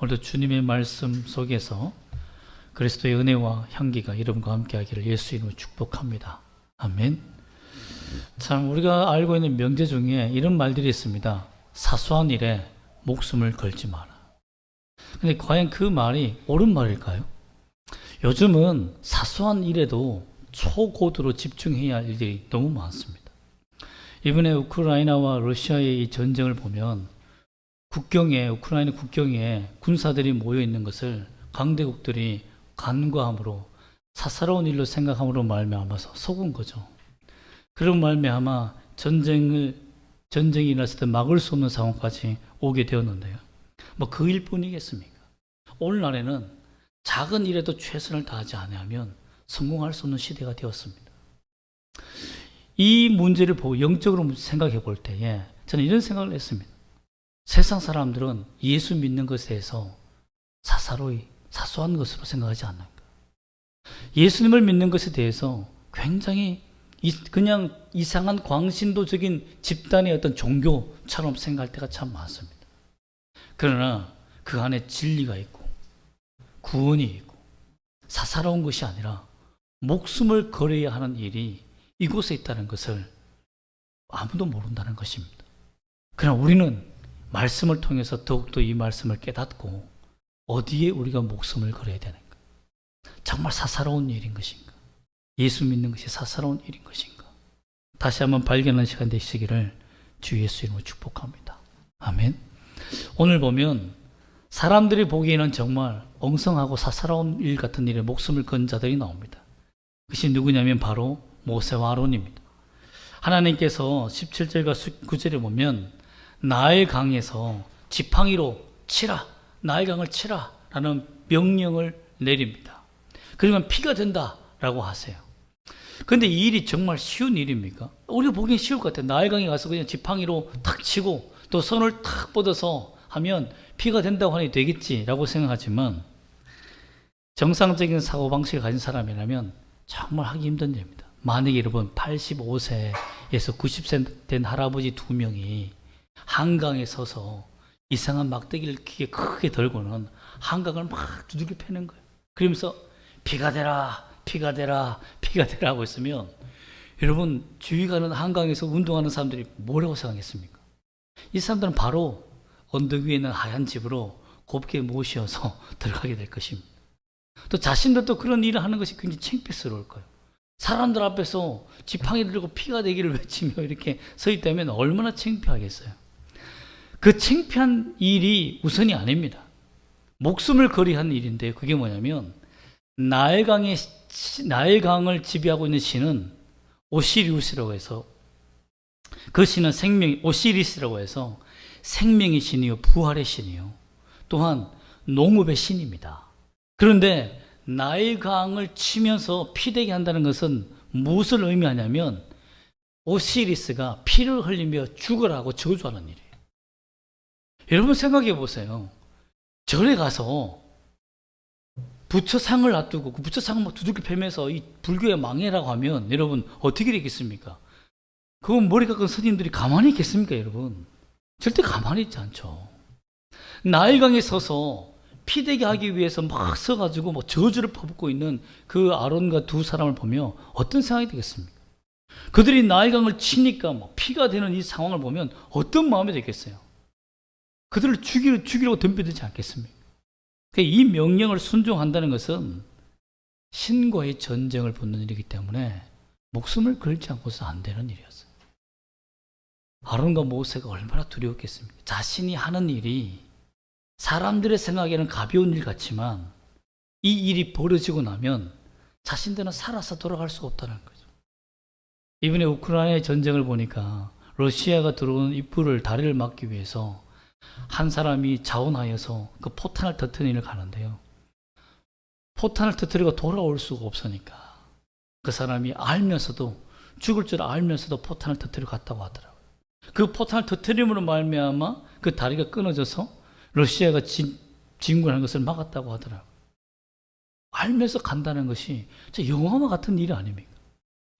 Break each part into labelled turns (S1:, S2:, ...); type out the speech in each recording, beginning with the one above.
S1: 오늘도 주님의 말씀 속에서 그리스도의 은혜와 향기가 여러분과 함께 하기를 예수 이름으로 축복합니다. 아멘. 참 우리가 알고 있는 명제 중에 이런 말들이 있습니다. 사소한 일에 목숨을 걸지 마라. 근데 과연 그 말이 옳은 말일까요? 요즘은 사소한 일에도 초고도로 집중해야 할 일들이 너무 많습니다. 이번에 우크라이나와 러시아의 이 전쟁을 보면 우크라이나 국경에 군사들이 모여 있는 것을 강대국들이 간과함으로 사사로운 일로 생각함으로 말미암아서 속은 거죠. 그런 말미암아 전쟁이 일어났을 때 막을 수 없는 상황까지 오게 되었는데요. 뭐 그 일뿐이겠습니까? 오늘날에는 작은 일에도 최선을 다하지 않으면 성공할 수 없는 시대가 되었습니다. 이 문제를 보고 영적으로 생각해 볼 때에 저는 이런 생각을 했습니다. 세상 사람들은 예수 믿는 것에 대해서 사소한 것으로 생각하지 않는가. 예수님을 믿는 것에 대해서 굉장히 그냥 이상한 광신도적인 집단의 어떤 종교처럼 생각할 때가 참 많습니다. 그러나 그 안에 진리가 있고 구원이 있고 사사로운 것이 아니라 목숨을 걸어야 하는 일이 이곳에 있다는 것을 아무도 모른다는 것입니다. 그러나 우리는 말씀을 통해서 더욱더 이 말씀을 깨닫고 어디에 우리가 목숨을 걸어야 되는가? 정말 사사로운 일인 것인가? 예수 믿는 것이 사사로운 일인 것인가? 다시 한번 발견하는 시간 되시기를 주 예수 이름으로 축복합니다. 아멘. 오늘 보면 사람들이 보기에는 정말 엉성하고 사사로운 일 같은 일에 목숨을 건 자들이 나옵니다. 그것이 누구냐면 바로 모세와 아론입니다. 하나님께서 17절과 19절에 보면 나일강에서 지팡이로 치라, 나일강을 치라 라는 명령을 내립니다. 그러면 피가 된다라고 하세요. 그런데 이 일이 정말 쉬운 일입니까? 우리가 보기엔 쉬울 것 같아요. 나일강에 가서 그냥 지팡이로 탁 치고 또 손을 탁 뻗어서 하면 피가 된다고 하니 되겠지라고 생각하지만 정상적인 사고방식을 가진 사람이라면 정말 하기 힘든 일입니다. 만약에 여러분 85세에서 90세 된 할아버지 2명이 한강에 서서 이상한 막대기를 크게 들고는 한강을 막 두들겨 패는 거예요. 그러면서 피가 되라, 피가 되라, 피가 되라 하고 있으면 여러분 주위 가는 한강에서 운동하는 사람들이 뭐라고 생각했습니까? 이 사람들은 바로 언덕 위에 있는 하얀 집으로 곱게 모셔서 들어가게 될 것입니다. 또 자신들도 그런 일을 하는 것이 굉장히 창피스러울 거예요. 사람들 앞에서 지팡이를 들고 피가 되기를 외치며 이렇게 서 있다면 얼마나 창피하겠어요. 그 창피한 일이 우선이 아닙니다. 목숨을 걸이한 일인데 그게 뭐냐면 나일강을 지배하고 있는 신은 오시리우스라고 해서 그 신은 오시리스라고 해서 생명의 신이요 부활의 신이요 또한 농업의 신입니다. 그런데 나일강을 치면서 피되게 한다는 것은 무엇을 의미하냐면 오시리스가 피를 흘리며 죽으라고 저주하는 일이에요. 여러분 생각해 보세요. 절에 가서 부처상을 놔두고 그 부처상을 막 두들겨 패면서 이 불교의 망해라고 하면 여러분 어떻게 되겠습니까? 그건 머리 깎은 스님들이 가만히 있겠습니까 여러분? 절대 가만히 있지 않죠. 나일강에 서서 피되게 하기 위해서 막 서가지고 뭐 저주를 퍼붓고 있는 그 아론과 두 사람을 보며 어떤 생각이 되겠습니까? 그들이 나일강을 치니까 막 피가 되는 이 상황을 보면 어떤 마음이 되겠어요? 그들을 죽이려고 덤벼들지 않겠습니까? 이 명령을 순종한다는 것은 신과의 전쟁을 붙는 일이기 때문에 목숨을 걸지 않고서 안 되는 일이었어요. 아론과 모세가 얼마나 두려웠겠습니까? 자신이 하는 일이 사람들의 생각에는 가벼운 일 같지만 이 일이 벌어지고 나면 자신들은 살아서 돌아갈 수가 없다는 거죠. 이번에 우크라이나의 전쟁을 보니까 러시아가 들어오는 다리를 막기 위해서 한 사람이 자원하여서 그 포탄을 터뜨리러 가는데요. 포탄을 터뜨리고 돌아올 수가 없으니까 그 사람이 죽을 줄 알면서도 포탄을 터뜨리러 갔다고 하더라고요. 그 포탄을 터뜨림으로 말미암아 그 다리가 끊어져서 러시아가 진군하는 것을 막았다고 하더라고요. 알면서 간다는 것이 영화와 같은 일이 아닙니까?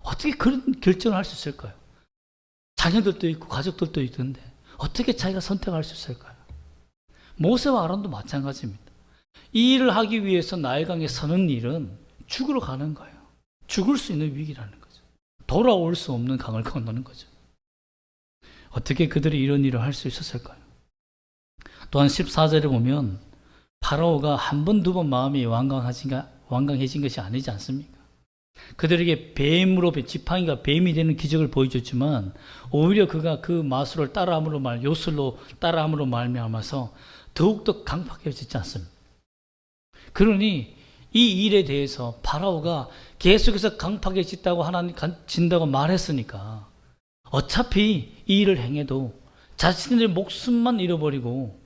S1: 어떻게 그런 결정을 할 수 있을까요? 자녀들도 있고 가족들도 있던데 어떻게 자기가 선택할 수 있을까요? 모세와 아론도 마찬가지입니다. 이 일을 하기 위해서 나일강에 서는 일은 죽으러 가는 거예요. 죽을 수 있는 위기라는 거죠. 돌아올 수 없는 강을 건너는 거죠. 어떻게 그들이 이런 일을 할 수 있었을까요? 또한 14절에 보면 파라오가 한 번, 두 번 마음이 완강해진 것이 아니지 않습니까? 그들에게 뱀으로, 지팡이가 뱀이 되는 기적을 보여줬지만 오히려 그가 그 마술을 요술로 따라함으로 말미암아서 더욱더 강팍해지지 않습니다. 그러니 이 일에 대해서 파라오가 계속해서 강팍해진다고 진다고 말했으니까 어차피 이 일을 행해도 자신들의 목숨만 잃어버리고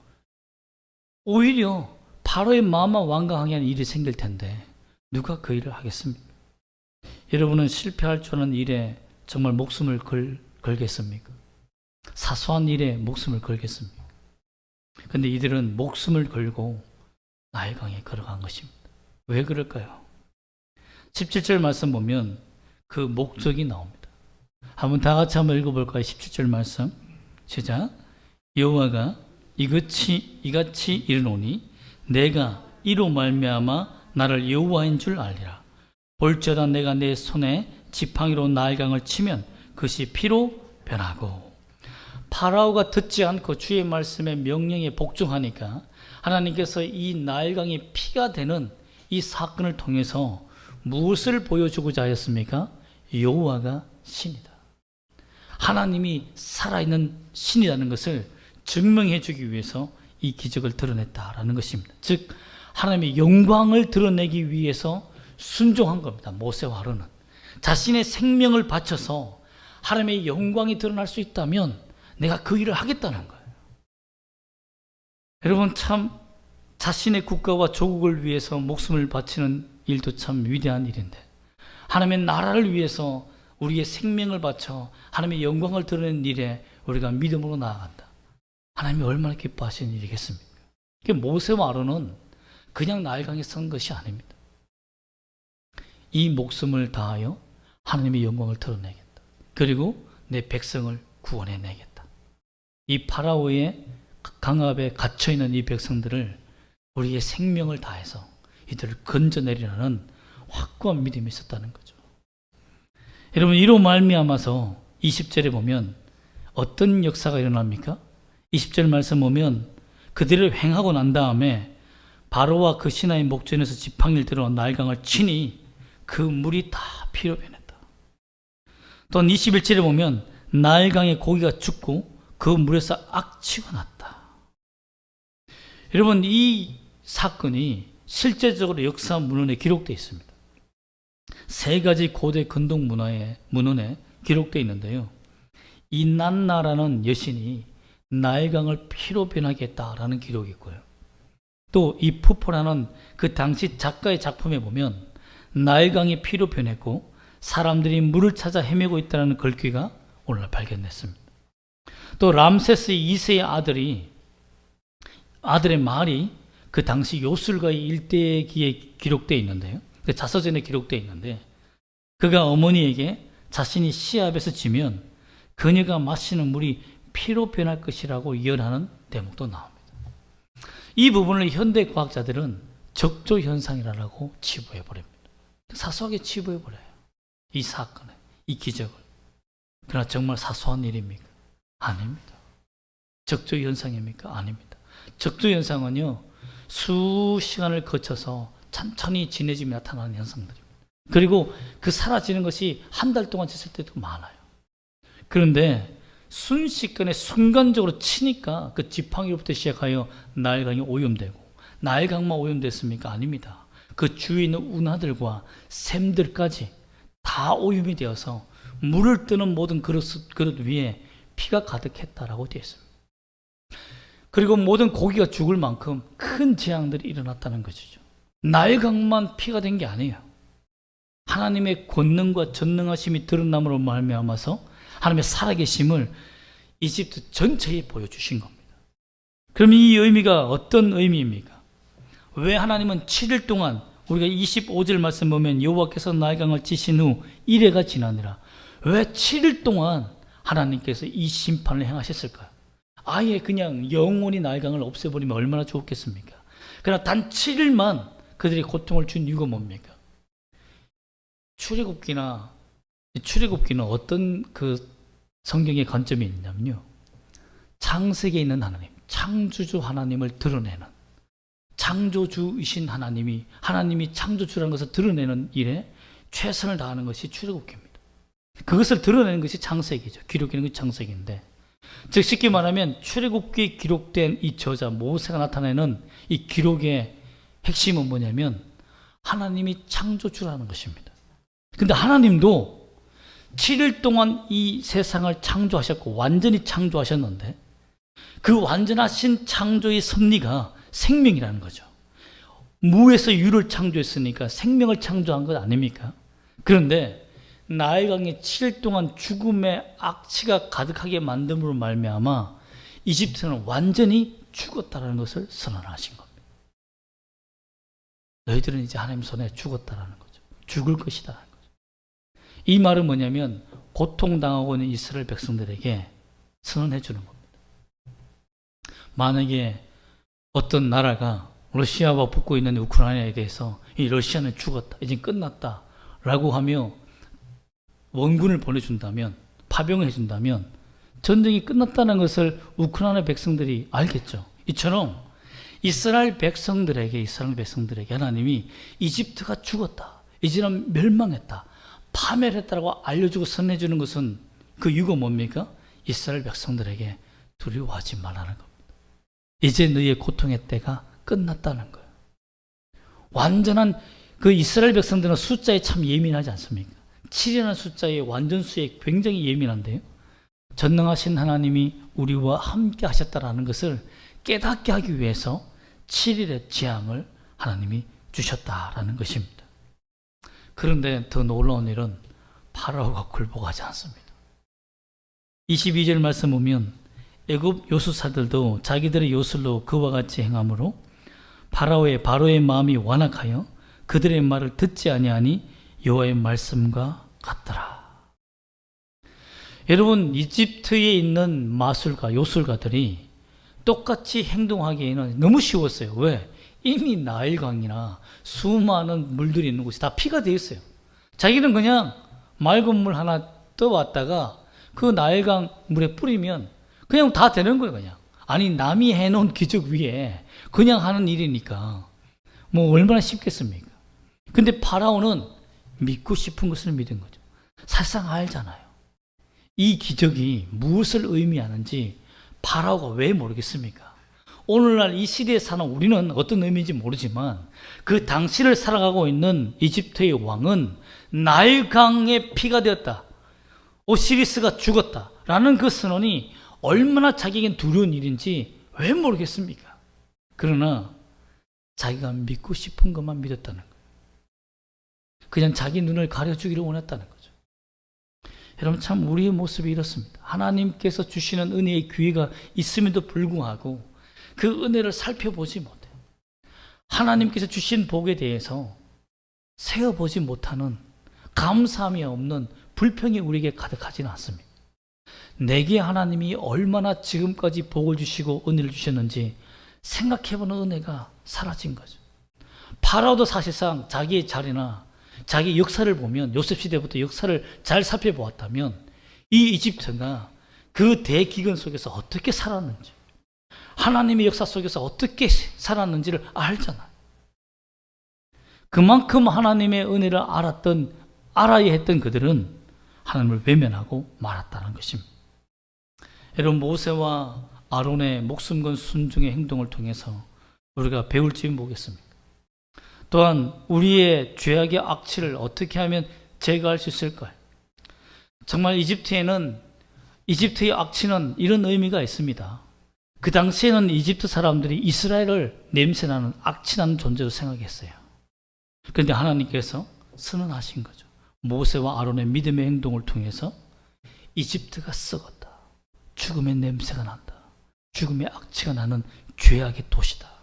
S1: 오히려 파라오의 마음만 완강하게 하는 일이 생길 텐데 누가 그 일을 하겠습니까? 여러분은 실패할 줄 아는 일에 정말 목숨을 걸겠습니까? 사소한 일에 목숨을 걸겠습니까? 근데 이들은 목숨을 걸고 나일강에 걸어간 것입니다. 왜 그럴까요? 17절 말씀 보면 그 목적이 나옵니다. 한번 다 같이 한번 읽어볼까요? 17절 말씀 시작. 여호와가 이같이 이르노니 내가 이로 말미암아 나를 여호와인 줄 알리라. 볼지어다 내가 내 손에 지팡이로 나일강을 치면 그것이 피로 변하고. 파라오가 듣지 않고 주의 말씀에 명령에 복종하니까 하나님께서 이 나일강이 피가 되는 이 사건을 통해서 무엇을 보여주고자 하였습니까? 여호와가 신이다. 하나님이 살아있는 신이라는 것을 증명해 주기 위해서 이 기적을 드러냈다라는 것입니다. 즉 하나님의 영광을 드러내기 위해서 순종한 겁니다. 모세와 아론은 자신의 생명을 바쳐서 하나님의 영광이 드러날 수 있다면 내가 그 일을 하겠다는 거예요. 여러분 참 자신의 국가와 조국을 위해서 목숨을 바치는 일도 참 위대한 일인데 하나님의 나라를 위해서 우리의 생명을 바쳐 하나님의 영광을 드러내는 일에 우리가 믿음으로 나아간다. 하나님이 얼마나 기뻐하시는 일이겠습니까? 모세와 아론은 그냥 나일강에 선 것이 아닙니다. 이 목숨을 다하여 하나님의 영광을 드러내겠다. 그리고 내 백성을 구원해내겠다. 이 파라오의 강압에 갇혀있는 이 백성들을 우리의 생명을 다해서 이들을 건져내리라는 확고한 믿음이 있었다는 거죠. 여러분 이로 말미암아서 20절에 보면 어떤 역사가 일어납니까? 20절 말씀 보면 그들을 횡하고 난 다음에 바로와 그 신하의 목전에서 지팡이를 들어 나일강을 치니 그 물이 다 피로 변했다. 또한 21절에 보면 나일강의 고기가 죽고 그 물에서 악취가 났다. 여러분 이 사건이 실제적으로 역사 문헌에 기록되어 있습니다. 세 가지 고대 근동 문헌에 기록되어 있는데요. 이난나라는 여신이 나일강을 피로 변하게 했다라는 기록이 있고요. 또 이 푸포라는 그 당시 작가의 작품에 보면 나일강이 피로 변했고 사람들이 물을 찾아 헤매고 있다는 글귀가 오늘 발견됐습니다. 또 람세스 2세의 아들의 말이 그 당시 요술가의 일대기에 기록되어 있는데요. 그 자서전에 기록되어 있는데 그가 어머니에게 자신이 시합에서 지면 그녀가 마시는 물이 피로 변할 것이라고 예언하는 대목도 나옵니다. 이 부분을 현대 과학자들은 적조현상이라고 치부해버립니다. 사소하게 치부해버려요. 이 사건을, 이 기적을. 그러나 정말 사소한 일입니까? 아닙니다. 적조현상입니까? 아닙니다. 적조현상은요 수시간을 거쳐서 천천히 진해짐이 나타나는 현상들입니다. 그리고 그 사라지는 것이 한 달 동안 있을 때도 많아요. 그런데 순식간에 순간적으로 치니까 그 지팡이로부터 시작하여 나일강이 오염되고 나일강만 오염됐습니까? 아닙니다. 그 주위에 있는 운하들과 샘들까지 다 오염이 되어서 물을 뜨는 모든 그릇 위에 피가 가득했다라고 되어 있습니다. 그리고 모든 고기가 죽을 만큼 큰 재앙들이 일어났다는 것이죠. 나일강만 피가 된 게 아니에요. 하나님의 권능과 전능하심이 드러남으로 말미암아서 하나님의 살아계심을 이집트 전체에 보여주신 겁니다. 그럼 이 의미가 어떤 의미입니까? 왜 하나님은 7일 동안 우리가 25절 말씀 보면 여호와께서 나일강을 치신 후 이래가 지나니라. 왜 7일 동안 하나님께서 이 심판을 행하셨을까요? 아예 그냥 영원히 나일강을 없애버리면 얼마나 좋겠습니까? 그러나 단 7일만 그들이 고통을 준 이유가 뭡니까? 출애굽기는 어떤 그 성경의 관점이 있냐면요, 창세기에 있는 하나님, 창조주 하나님을 드러내는, 창조주이신 하나님이 창조주라는 것을 드러내는 일에 최선을 다하는 것이 출애굽기입니다. 그것을 드러내는 것이 창세기죠. 기록하는 것이 창세기인데, 즉 쉽게 말하면 출애굽기에 기록된 이 저자 모세가 나타내는 이 기록의 핵심은 뭐냐면 하나님이 창조주라는 것입니다. 근데 하나님도 7일 동안 이 세상을 창조하셨고 완전히 창조하셨는데, 그 완전하신 창조의 섭리가 생명이라는 거죠. 무에서 유를 창조했으니까 생명을 창조한 것 아닙니까? 그런데 나일강에 7일 동안 죽음의 악취가 가득하게 만듦으로 말미암아 이집트는 완전히 죽었다는 것을 선언하신 겁니다. 너희들은 이제 하나님 손에 죽었다라는 거죠. 죽을 것이다라는 거죠. 이 말은 뭐냐면 고통당하고 있는 이스라엘 백성들에게 선언해 주는 겁니다. 만약에 어떤 나라가 러시아와 붙고 있는 우크라이나에 대해서 이 러시아는 죽었다, 이제 끝났다 라고 하며 원군을 보내준다면, 파병을 해준다면 전쟁이 끝났다는 것을 우크라이나 백성들이 알겠죠. 이처럼 이스라엘 백성들에게 하나님이 이집트가 죽었다, 이제는 멸망했다, 파멸했다라고 알려주고 선언해주는 것은 그 이유가 뭡니까? 이스라엘 백성들에게 두려워하지 말라는 겁니다. 이제 너희의 고통의 때가 끝났다는 거예요. 완전한 그 이스라엘 백성들은 숫자에 참 예민하지 않습니까? 7이라는 숫자의 완전수에 굉장히 예민한데요, 전능하신 하나님이 우리와 함께 하셨다라는 것을 깨닫게 하기 위해서 7일의 재앙을 하나님이 주셨다라는 것입니다. 그런데 더 놀라운 일은 파라오가 굴복하지 않습니다. 22절 말씀 보면 애굽 요술사들도 자기들의 요술로 그와 같이 행함으로 바로의 마음이 완악하여 그들의 말을 듣지 아니하니 여호와의 말씀과 같더라. 여러분, 이집트에 있는 마술가, 요술가들이 똑같이 행동하기에는 너무 쉬웠어요. 왜? 이미 나일강이나 수많은 물들이 있는 곳이 다 피가 되어 있어요. 자기는 그냥 맑은 물 하나 떠왔다가 그 나일강 물에 뿌리면 그냥 다 되는 거예요. 그냥. 아니, 남이 해놓은 기적 위에 그냥 하는 일이니까 뭐 얼마나 쉽겠습니까? 근데 파라오는 믿고 싶은 것을 믿은 거죠. 사실상 알잖아요. 이 기적이 무엇을 의미하는지 파라오가 왜 모르겠습니까? 오늘날 이 시대에 사는 우리는 어떤 의미인지 모르지만 그 당시를 살아가고 있는 이집트의 왕은 나일강의 피가 되었다, 오시리스가 죽었다 라는 그 선언이 얼마나 자기에겐 두려운 일인지 왜 모르겠습니까? 그러나 자기가 믿고 싶은 것만 믿었다는 거예요. 그냥 자기 눈을 가려주기를 원했다는 거죠. 여러분, 참 우리의 모습이 이렇습니다. 하나님께서 주시는 은혜의 기회가 있음에도 불구하고 그 은혜를 살펴보지 못해요. 하나님께서 주신 복에 대해서 세어보지 못하는, 감사함이 없는 불평이 우리에게 가득하지는 않습니다. 내게 하나님이 얼마나 지금까지 복을 주시고 은혜를 주셨는지 생각해보는 은혜가 사라진 거죠. 파라오도 사실상 자기의 자리나 자기 역사를 보면, 요셉 시대부터 역사를 잘 살펴보았다면 이 이집트가 그 대기근 속에서 어떻게 살았는지, 하나님의 역사 속에서 어떻게 살았는지를 알잖아요. 그만큼 하나님의 은혜를 알아야 했던 그들은 하나님을 외면하고 말았다는 것입니다. 여러분, 모세와 아론의 목숨 건 순종의 행동을 통해서 우리가 배울 점이 뭐겠습니까? 또한 우리의 죄악의 악취를 어떻게 하면 제거할 수 있을까요? 정말 이집트의 악취는 이런 의미가 있습니다. 그 당시에는 이집트 사람들이 이스라엘을 냄새나는, 악취나는 존재로 생각했어요. 그런데 하나님께서 선언하신 거죠. 모세와 아론의 믿음의 행동을 통해서 이집트가 썩었다, 죽음의 냄새가 난다, 죽음의 악취가 나는 죄악의 도시다,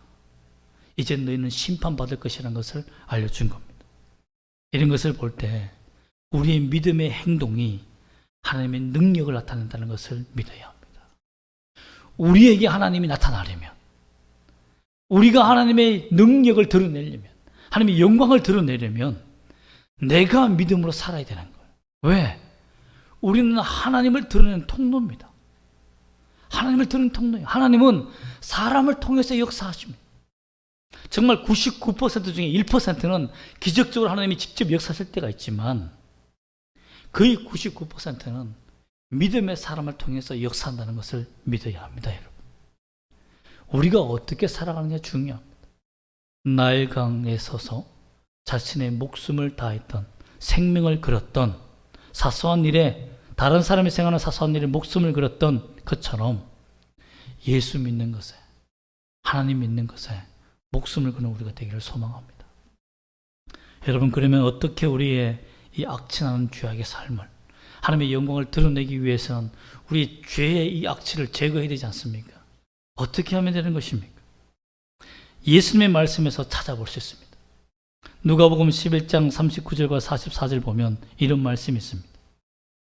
S1: 이제 너희는 심판받을 것이라는 것을 알려준 겁니다. 이런 것을 볼 때 우리의 믿음의 행동이 하나님의 능력을 나타낸다는 것을 믿어야 합니다. 우리에게 하나님이 나타나려면, 우리가 하나님의 능력을 드러내려면, 하나님의 영광을 드러내려면 내가 믿음으로 살아야 되는 거예요. 왜? 우리는 하나님을 드러내는 통로입니다. 하나님을 드러내는 통로예요. 하나님은 사람을 통해서 역사하십니다. 정말 99% 중에 1%는 기적적으로 하나님이 직접 역사하실 때가 있지만 거의 99%는 믿음의 사람을 통해서 역사한다는 것을 믿어야 합니다, 여러분. 우리가 어떻게 살아가느냐 중요합니다. 나일강에 서서 자신의 목숨을 다했던, 생명을 걸었던, 사소한 일에, 다른 사람이 생각하는 사소한 일에 목숨을 걸었던 것처럼 예수 믿는 것에, 하나님 믿는 것에 목숨을 거는 우리가 되기를 소망합니다. 여러분, 그러면 어떻게 우리의 이 악취나는 죄악의 삶을, 하나님의 영광을 드러내기 위해서는 우리 죄의 이 악취를 제거해야 되지 않습니까? 어떻게 하면 되는 것입니까? 예수님의 말씀에서 찾아볼 수 있습니다. 누가복음 11장 39절과 44절 보면 이런 말씀이 있습니다.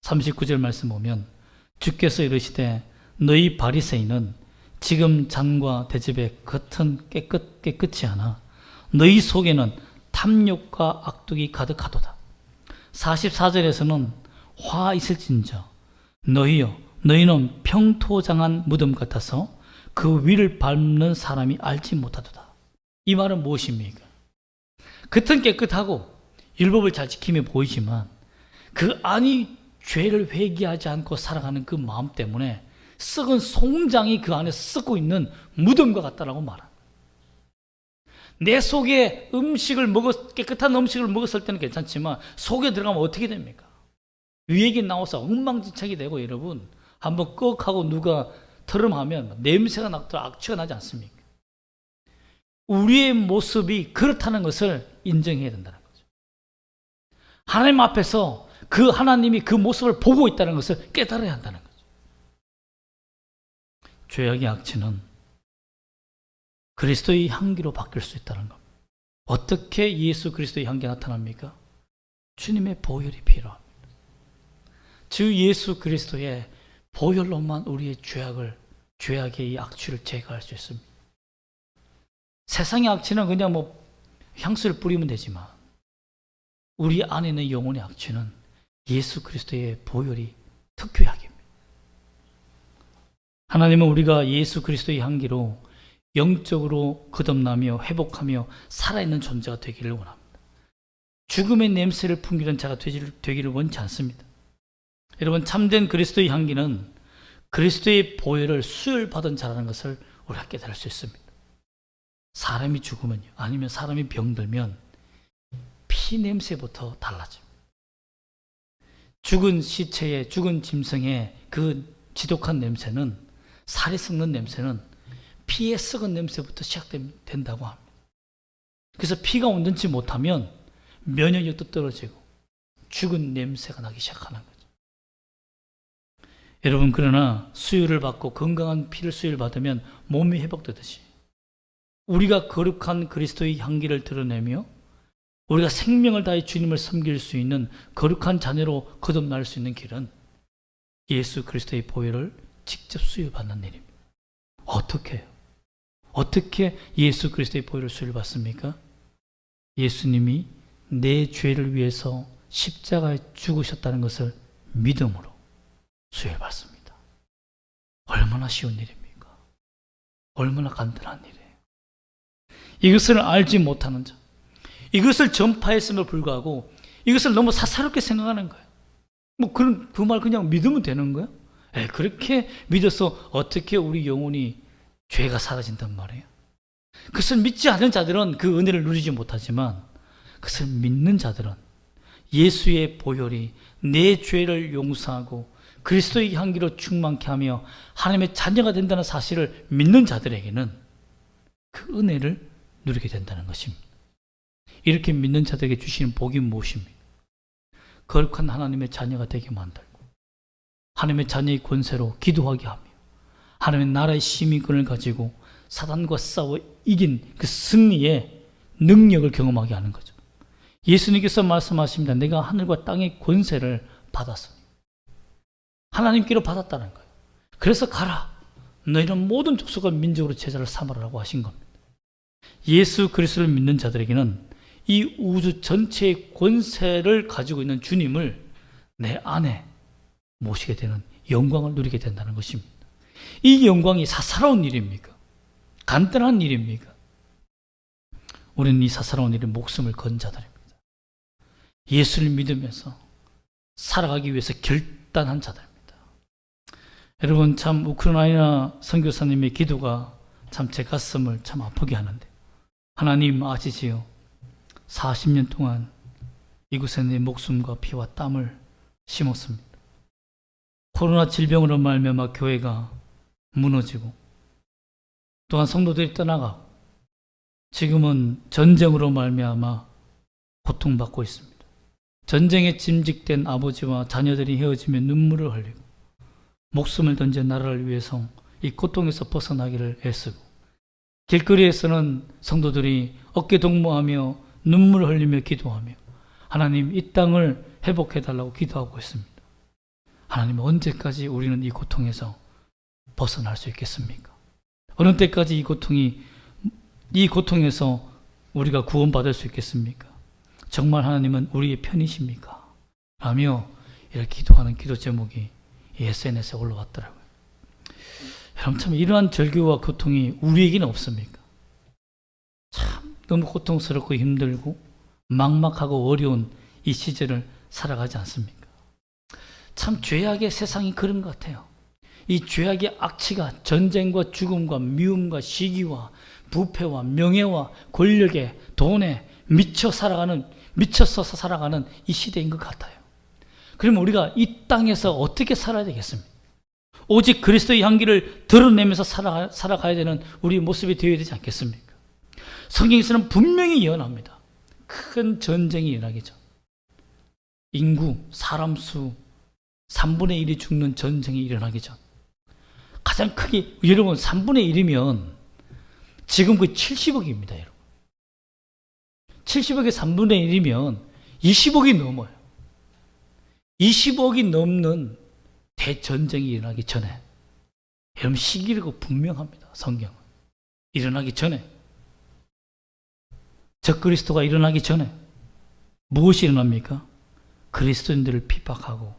S1: 39절 말씀 보면 주께서 이르시되 너희 바리새인은 지금 잔과 대접의 겉은 깨끗이 하나 너희 속에는 탐욕과 악독이 가득하도다. 44절에서는 화 있을진저 너희여 너희는 평토장한 무덤 같아서 그 위를 밟는 사람이 알지 못하도다. 이 말은 무엇입니까? 겉은 깨끗하고 율법을 잘 지키며 보이지만 그 안이 죄를 회개하지 않고 살아가는 그 마음 때문에 썩은 송장이 그 안에 썩고 있는 무덤과 같다라고 말합니다. 내 속에 깨끗한 음식을 먹었을 때는 괜찮지만 속에 들어가면 어떻게 됩니까? 위액이 나와서 엉망진창이 되고, 여러분 한번 꺽 하고 누가 털음하면 냄새가 나고 악취가 나지 않습니까? 우리의 모습이 그렇다는 것을 인정해야 된다는 거죠. 하나님 앞에서 그 하나님이 그 모습을 보고 있다는 것을 깨달아야 한다는 거죠. 죄악의 악취는 그리스도의 향기로 바뀔 수 있다는 겁니다. 어떻게 예수 그리스도의 향기가 나타납니까? 주님의 보혈이 필요합니다. 주 예수 그리스도의 보혈로만 우리의 죄악의 이 악취를 제거할 수 있습니다. 세상의 악취는 그냥 향수를 뿌리면 되지만 우리 안에 있는 영혼의 악취는 예수 그리스도의 보혈이 특효약입니다. 하나님은 우리가 예수 그리스도의 향기로 영적으로 거듭나며 회복하며 살아있는 존재가 되기를 원합니다. 죽음의 냄새를 풍기는 자가 되기를 원치 않습니다. 여러분, 참된 그리스도의 향기는 그리스도의 보혈을 수혈받은 자라는 것을 우리가 깨달을 수 있습니다. 사람이 죽으면요, 아니면 사람이 병들면 피 냄새부터 달라집니다. 죽은 시체의, 죽은 짐승의 그 지독한 냄새는, 살이 썩는 냄새는 피의 썩은 냄새부터 시작된다고 합니다. 그래서 피가 온전치 못하면 면역력도 떨어지고 죽은 냄새가 나기 시작하는 거죠. 여러분, 그러나 수혈을 받고 건강한 피를 수혈받으면 몸이 회복되듯이 우리가 거룩한 그리스도의 향기를 드러내며 우리가 생명을 다해 주님을 섬길 수 있는 거룩한 자녀로 거듭날 수 있는 길은 예수 그리스도의 보혈을 직접 수혈받는 일입니다. 어떻게 해요? 어떻게 예수 그리스도의 보혈을 수혈받습니까? 예수님이 내 죄를 위해서 십자가에 죽으셨다는 것을 믿음으로 수혈받습니다. 얼마나 쉬운 일입니까? 얼마나 간단한 일이에요. 이것을 알지 못하는 자, 이것을 전파했음에도 불구하고 이것을 너무 사사롭게 생각하는 거예요. 그 말 그냥 믿으면 되는 거예요? 그렇게 믿어서 어떻게 우리 영혼이 죄가 사라진단 말이에요? 그것을 믿지 않는 자들은 그 은혜를 누리지 못하지만 그것을 믿는 자들은 예수의 보혈이 내 죄를 용서하고 그리스도의 향기로 충만케 하며 하나님의 자녀가 된다는 사실을 믿는 자들에게는 그 은혜를 누리게 된다는 것입니다. 이렇게 믿는 자들에게 주시는 복이 무엇입니까? 거룩한 하나님의 자녀가 되게 만들고 하나님의 자녀의 권세로 기도하게 하며 하나님의 나라의 시민권을 가지고 사단과 싸워 이긴 그 승리의 능력을 경험하게 하는 거죠. 예수님께서 말씀하십니다. 내가 하늘과 땅의 권세를 받았으니, 하나님께로 받았다는 거예요. 그래서 가라, 너희는 모든 족속과 민족으로 제자를 삼으라고 하신 겁니다. 예수 그리스도를 믿는 자들에게는 이 우주 전체의 권세를 가지고 있는 주님을 내 안에 모시게 되는 영광을 누리게 된다는 것입니다. 이 영광이 사사로운 일입니까? 간단한 일입니까? 우리는 이 사사로운 일에 목숨을 건 자들입니다. 예수를 믿으면서 살아가기 위해서 결단한 자들입니다. 여러분, 참 우크라이나 선교사님의 기도가 참 제 가슴을 참 아프게 하는데, 하나님 아시지요? 40년 동안 이곳에 내 목숨과 피와 땀을 심었습니다. 코로나 질병으로 말미암아 교회가 무너지고, 또한 성도들이 떠나가고, 지금은 전쟁으로 말미암아 고통받고 있습니다. 전쟁에 짐직된 아버지와 자녀들이 헤어지며 눈물을 흘리고 목숨을 던진 나라를 위해서 이 고통에서 벗어나기를 애쓰고, 길거리에서는 성도들이 어깨 동무하며 눈물을 흘리며 기도하며 하나님 이 땅을 회복해달라고 기도하고 있습니다. 하나님, 언제까지 우리는 이 고통에서 벗어날 수 있겠습니까? 어느 때까지 이 고통에서 우리가 구원받을 수 있겠습니까? 정말 하나님은 우리의 편이십니까? 라며 이렇게 기도하는 기도 제목이 SNS에 올라왔더라고요. 여러분, 참 이러한 절규와 고통이 우리에게는 없습니까? 참 너무 고통스럽고 힘들고 막막하고 어려운 이 시절을 살아가지 않습니까? 참 죄악의 세상이 그런 것 같아요. 이 죄악의 악취가 전쟁과 죽음과 미움과 시기와 부패와 명예와 권력에 돈에 미쳐서 살아가는 이 시대인 것 같아요. 그러면 우리가 이 땅에서 어떻게 살아야 되겠습니까? 오직 그리스도의 향기를 드러내면서 살아가야 되는 우리 모습이 되어야 되지 않겠습니까? 성경에서는 분명히 예언합니다. 큰 전쟁이 일어나기 전, 인구, 사람 수 3분의 1이 죽는 전쟁이 일어나기 전, 가장 크게, 여러분 3분의 1이면 지금 그 70억입니다. 여러분 70억의 3분의 1이면 20억이 넘어요. 20억이 넘는 대전쟁이 일어나기 전에, 여러분 시기가 분명합니다. 성경은 일어나기 전에, 적그리스도가 일어나기 전에 무엇이 일어납니까? 그리스도인들을 핍박하고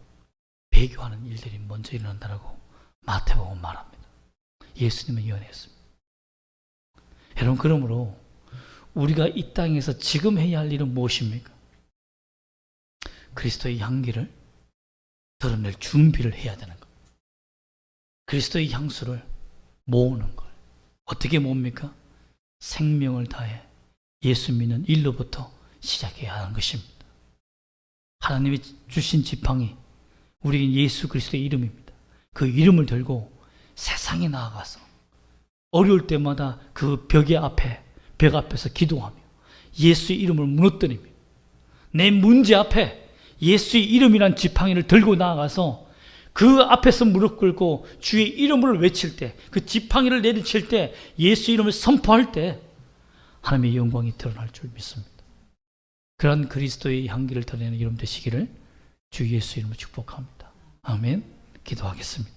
S1: 배교하는 일들이 먼저 일어난다라고 마태복음 말합니다. 예수님은 예언했습니다. 여러분, 그러므로 우리가 이 땅에서 지금 해야 할 일은 무엇입니까? 그리스도의 향기를 드러낼 준비를 해야 되는 것. 그리스도의 향수를 모으는 걸. 어떻게 모읍니까? 생명을 다해 예수 믿는 일로부터 시작해야 하는 것입니다. 하나님이 주신 지팡이, 우리에게 예수 그리스도의 이름입니다. 그 이름을 들고 세상에 나아가서 어려울 때마다 그 벽 앞에서 기도하며 예수의 이름을 무너뜨리며, 내 문제 앞에 예수의 이름이란 지팡이를 들고 나아가서 그 앞에서 무릎 꿇고 주의 이름을 외칠 때, 그 지팡이를 내리칠 때, 예수 이름을 선포할 때 하나님의 영광이 드러날 줄 믿습니다. 그런 그리스도의 향기를 드러내는 여러분 되시기를 주 예수 이름으로 축복합니다. 아멘. 기도하겠습니다.